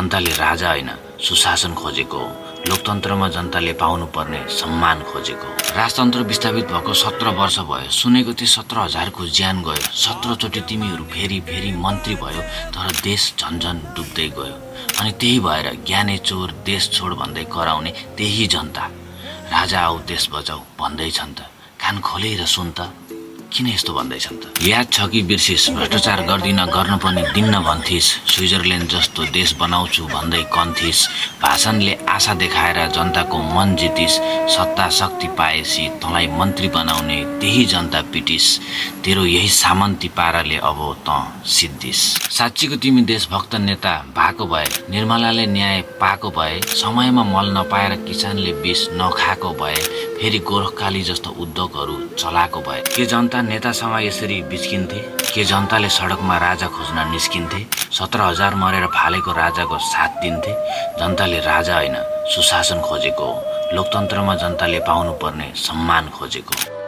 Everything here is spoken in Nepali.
जनताले राजा होइन सुशासन खोजेको हो। लोकतन्त्रमा जनताले पाउनुपर्ने सम्मान खोजेको हो। राजतन्त्र विस्थापित भएको 17 वर्ष भयो। सुनेको थिए 17,000को ज्यान गयो। 17 चोटि तिमीहरू फेरि मन्त्री भयो, तर देश झन्झन डुब्दै गयो। अनि त्यही भएर ज्ञाने चोर देश छोड भन्दै कराउने त्यही जनता। राजा आऊ देश बचाऊ भन्दैछन् त, कान खोलेर सुन त, किन यस्तो भन्दैछन् त? याद छ कि बिर्सिस, भ्रष्टाचार गर्दिन गर्न पनि दिन्न भन्थिस्। स्विजरल्यान्ड जस्तो देश बनाउँछु भन्दै कन्थिस्। भाषणले आशा देखाएर जनताको मन जितिस। सत्ता शक्ति पाएपछि तँलाई मन्त्री बनाउने त्यही जनता पिटिस। तेरो यही सामन्ती पाराले अब त सिद्धिस। साँच्चीको तिमी देशभक्त नेता भएको भए, निर्मलाले न्याय पाएको भए, समयमा मल नपाएर किसानले विष नखाएको भए, फेरि गोरखकाली जस्तो उद्योगहरू चलाएको भए, के जनता नेतासँग यसरी बिच्किन्थे? के जनताले सडकमा राजा खोज्न निस्किन्थे? 17,000 मरेर फालेको राजाको साथ दिन्थे? जनताले राजा होइन सुशासन खोजेको हो। लोकतन्त्रमा जनताले पाउनुपर्ने सम्मान खोजेको हो।